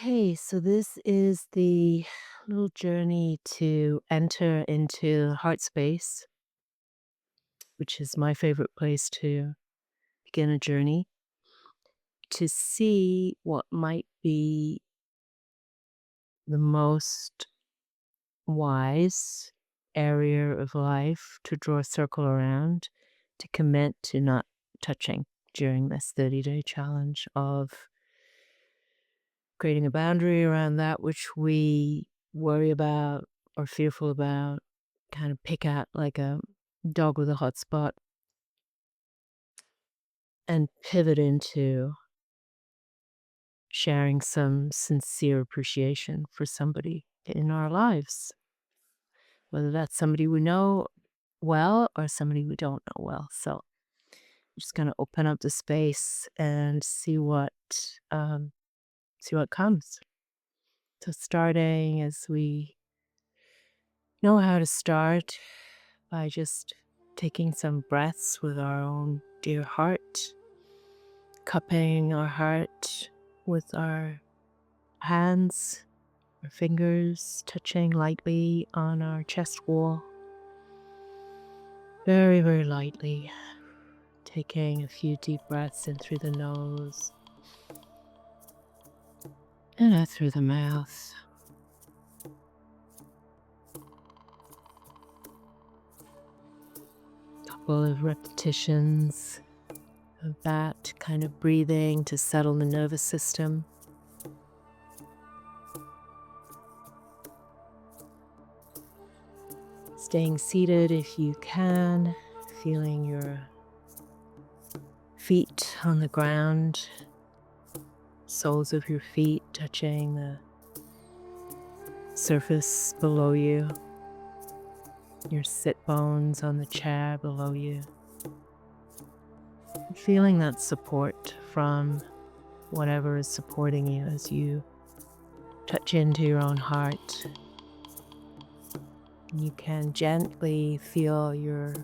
Okay, so this is the little journey to enter into heart space, which is my favorite place to begin a journey, to see what might be the most wise area of life to draw a circle around, to commit to not touching during this 30-day challenge of creating a boundary around that which we worry about or fearful about, kind of pick at like a dog with a hot spot, and pivot into sharing some sincere appreciation for somebody in our lives, whether that's somebody we know well or somebody we don't know well. So I'm just gonna open up the space and um, see what comes. So starting as we know how to start by just taking some breaths with our own dear heart, cupping our heart with our hands, our fingers touching lightly on our chest wall. Very, very lightly. Taking a few deep breaths in through the nose and out through the mouth. Couple of repetitions of that kind of breathing to settle the nervous system. Staying seated if you can, feeling your feet on the ground, soles of your feet touching the surface below you, your sit bones on the chair below you. Feeling that support from whatever is supporting you as you touch into your own heart. You can gently feel your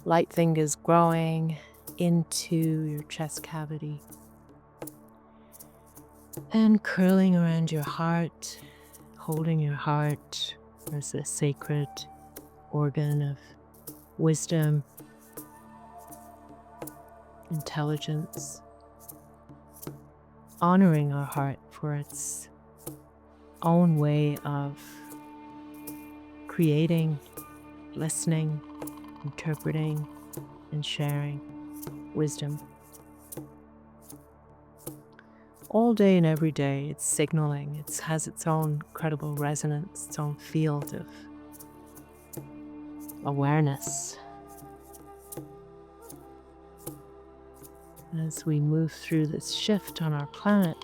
light fingers growing into your chest cavity and curling around your heart, holding your heart as a sacred organ of wisdom, intelligence, honoring our heart for its own way of creating, listening, interpreting, and sharing wisdom. All day and every day, it's signaling. It has its own incredible resonance, its own field of awareness. As we move through this shift on our planet,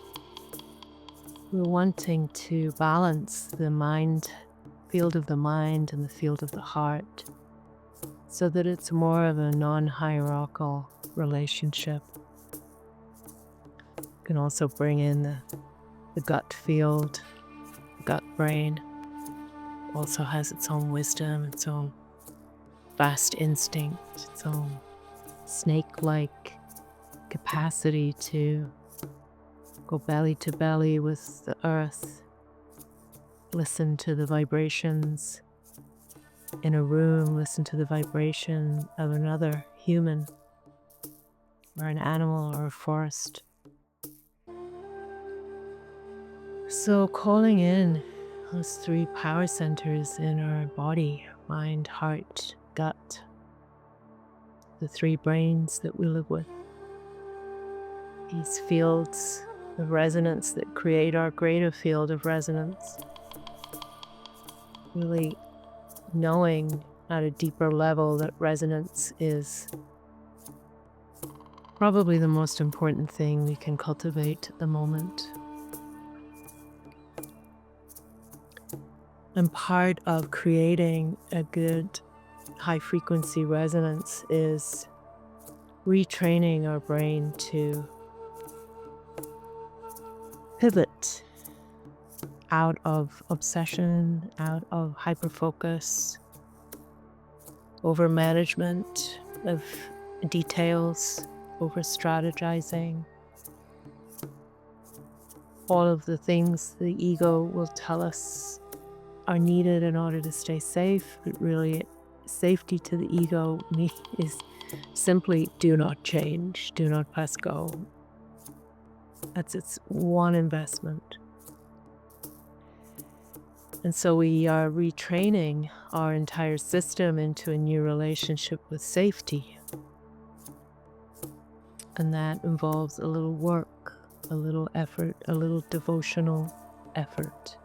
we're wanting to balance the field of the mind and the field of the heart, so that it's more of a non-hierarchical relationship. You can also bring in the gut field, the gut brain. Also has its own wisdom, its own vast instinct, its own snake-like capacity to go belly to belly with the earth, listen to the vibrations in a room, listen to the vibration of another human or an animal or a forest. So calling in those three power centers in our body, mind, heart, gut, the three brains that we live with. These fields of resonance that create our greater field of resonance. Really knowing at a deeper level that resonance is probably the most important thing we can cultivate at the moment. And part of creating a good high-frequency resonance is retraining our brain to pivot out of obsession, out of hyperfocus, over management of details, over strategizing, all of the things the ego will tell us are needed in order to stay safe, but really safety to the ego is simply do not change, do not pass go. That's its one investment. And so we are retraining our entire system into a new relationship with safety. And that involves a little work, a little effort, a little devotional effort.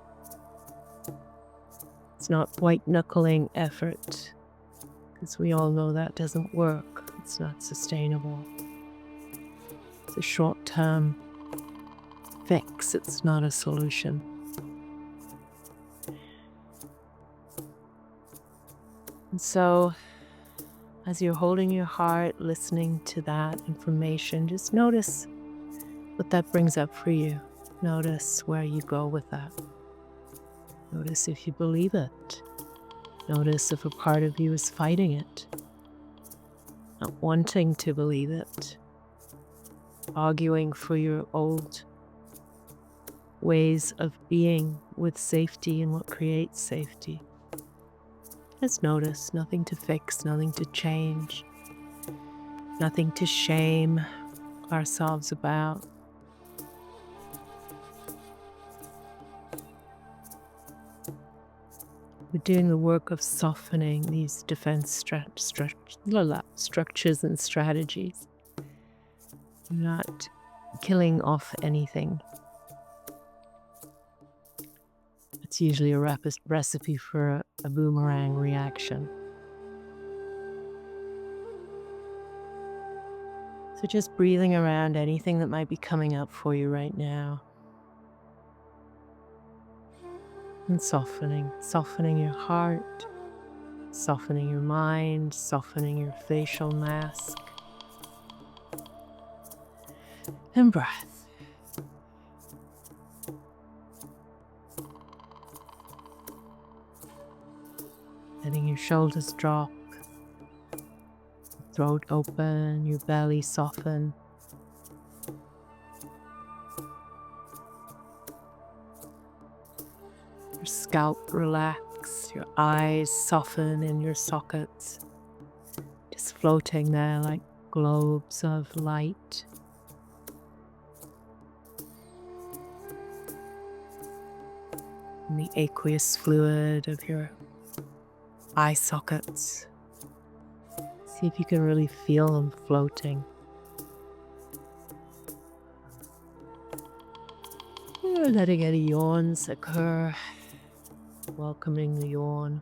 It's not white-knuckling effort, because we all know that doesn't work. It's not sustainable. It's a short-term fix. It's not a solution. And so, as you're holding your heart, listening to that information, just notice what that brings up for you. Notice where you go with that. Notice if you believe it. Notice if a part of you is fighting it, not wanting to believe it, arguing for your old ways of being with safety and what creates safety. Just notice, nothing to fix, nothing to change, nothing to shame ourselves about. We're doing the work of softening these defense structures and strategies. We're not killing off anything. It's usually a recipe for a boomerang reaction. So just breathing around anything that might be coming up for you right now. And softening your heart, softening your mind, softening your facial mask. And breath. Letting your shoulders drop, throat open, your belly soften. Your scalp relax, your eyes soften in your sockets, just floating there like globes of light. And the aqueous fluid of your eye sockets. See if you can really feel them floating. You're letting any yawns occur, welcoming the yawn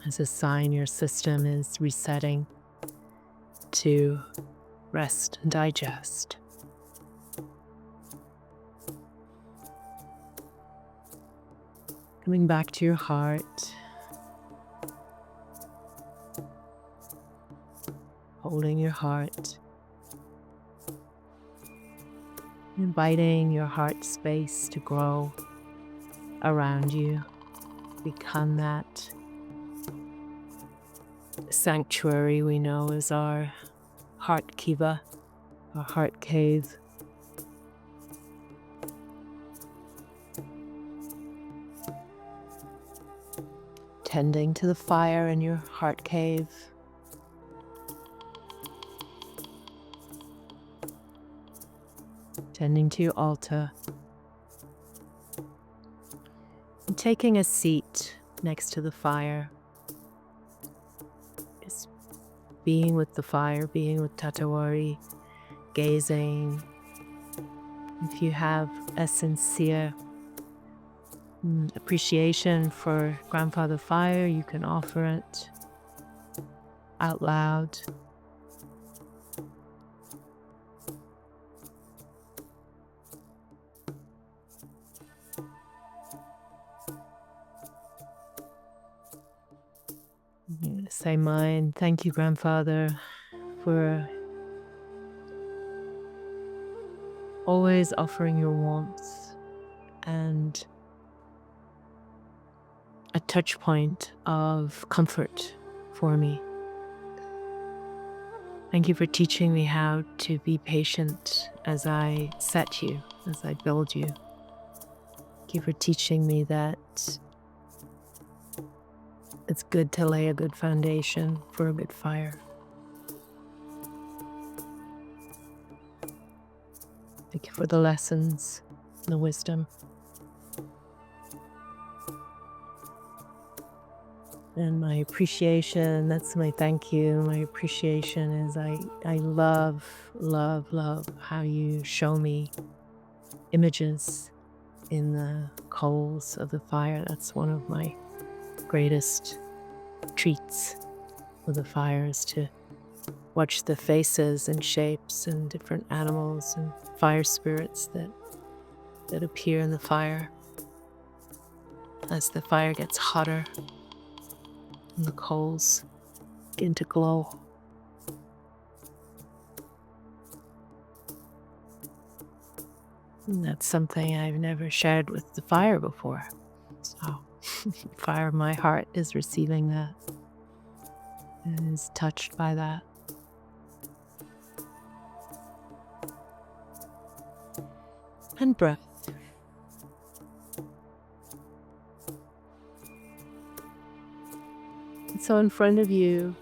as a sign your system is resetting to rest and digest. Coming back to your heart, holding your heart, inviting your heart space to grow around you, become that sanctuary we know as our heart kiva, our heart cave. Tending to the fire in your heart cave. Tending to your altar. And taking a seat next to the fire. Just being with the fire, being with Tatawari, gazing. If you have a sincere appreciation for Grandfather Fire, you can offer it out loud. Say mine. Thank you, Grandfather, for always offering your warmth and a touch point of comfort for me. Thank you for teaching me how to be patient as I set you, as I build you. Thank you for teaching me that it's good to lay a good foundation for a good fire. Thank you for the lessons, the wisdom. And my appreciation, that's my thank you. My appreciation is I love, love, love how you show me images in the coals of the fire. That's one of my greatest treats with the fire, is to watch the faces and shapes and different animals and fire spirits that appear in the fire as the fire gets hotter and the coals begin to glow. And that's something I've never shared with the fire before. So fire of my heart is receiving that and is touched by that. And breath. And so in front of you,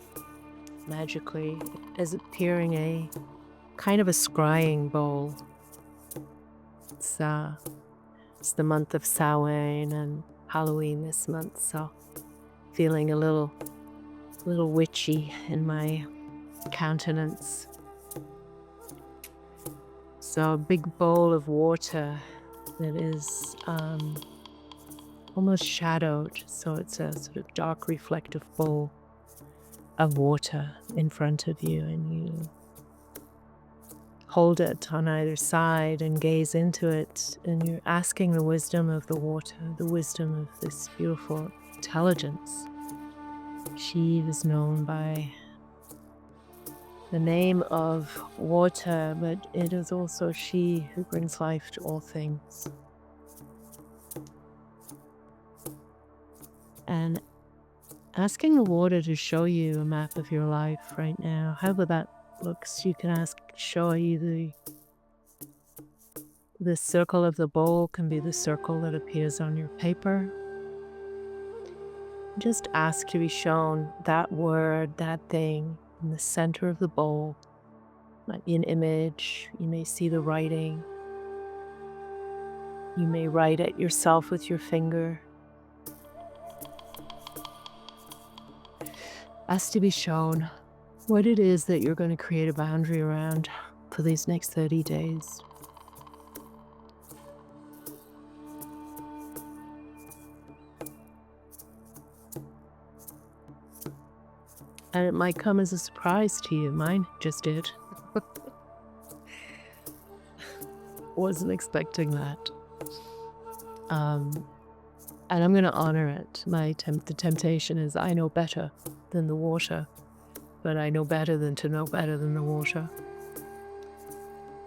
magically, is appearing a kind of a scrying bowl. It's the month of Samhain and Halloween this month, so feeling a little witchy in my countenance. So a big bowl of water that is almost shadowed, so it's a sort of dark reflective bowl of water in front of you, and you hold it on either side and gaze into it, and you're asking the wisdom of the water, the wisdom of this beautiful intelligence. She is known by the name of water, but it is also she who brings life to all things. And asking the water to show you a map of your life right now, however that looks, you can show you the circle of the bowl can be the circle that appears on your paper. Just ask to be shown that word, that thing in the center of the bowl. Might be an image, you may see the writing. You may write it yourself with your finger. Ask to be shown what it is that you're going to create a boundary around for these next 30 days. And it might come as a surprise to you. Mine just did. Wasn't expecting that. And I'm going to honor it. The temptation is I know better than the water, but I know better than to know better than the water.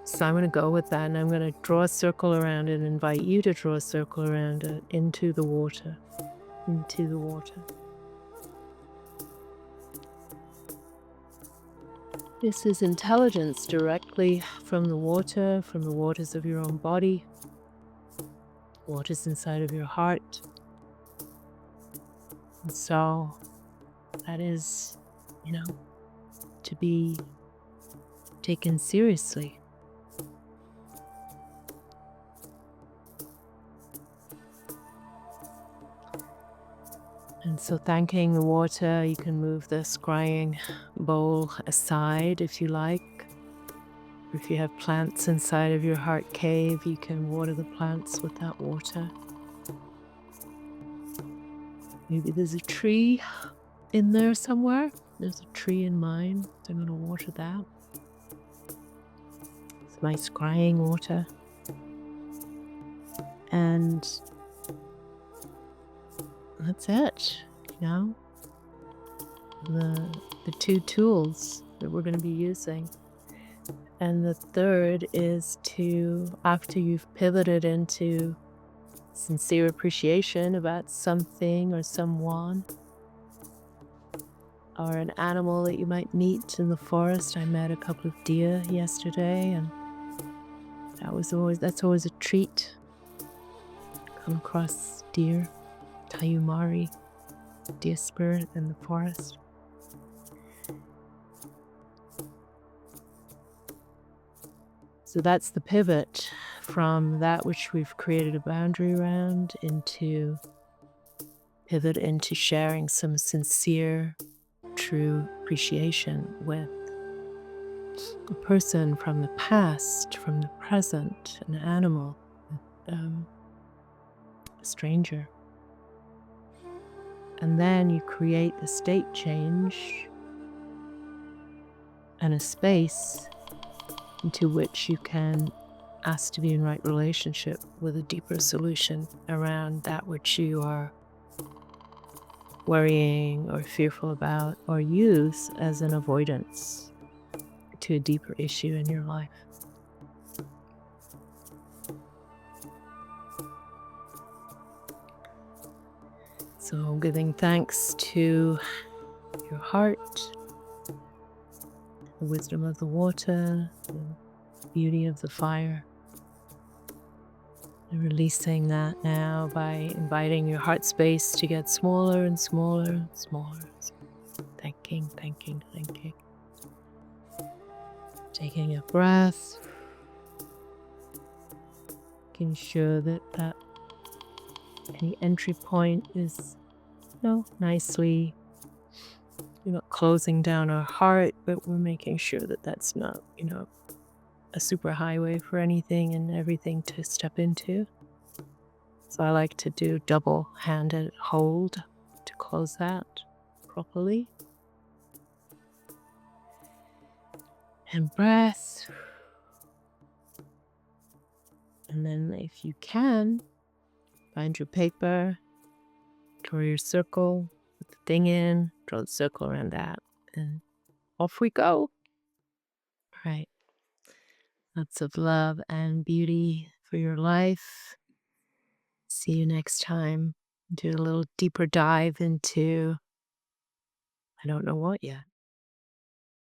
So I'm going to go with that, and I'm going to draw a circle around it and invite you to draw a circle around it into the water, into the water. This is intelligence directly from the water, from the waters of your own body, waters inside of your heart. And so that is, to be taken seriously. And so thanking the water, you can move the scrying bowl aside if you like. If you have plants inside of your heart cave, you can water the plants with that water. Maybe there's a tree in there somewhere. There's a tree in mine, so I'm going to water that. It's my scrying water. And that's it, the two tools that we're going to be using. And the third is to, after you've pivoted into sincere appreciation about something or someone, or an animal that you might meet in the forest. I met a couple of deer yesterday, and that's always a treat. Come across deer, Tayumari, deer spirit in the forest. So that's the pivot from that which we've created a boundary around into pivot into sharing some sincere, true appreciation with a person from the past, from the present, an animal, a stranger. And then you create the state change and a space into which you can ask to be in right relationship with a deeper solution around that which you are worrying or fearful about, or use as an avoidance to a deeper issue in your life. So giving thanks to your heart, the wisdom of the water, the beauty of the fire. And releasing that now by inviting your heart space to get smaller and smaller and smaller. Thanking. Taking a breath. Making sure that any entry point is, nicely, we're not closing down our heart, but we're making sure that that's not, a super highway for anything and everything to step into. So I like to do double-handed hold to close that properly. And breath. And then if you can, find your paper, draw your circle, put the thing in, draw the circle around that, and off we go. All right. Lots of love and beauty for your life. See you next time. Do a little deeper dive into I don't know what yet.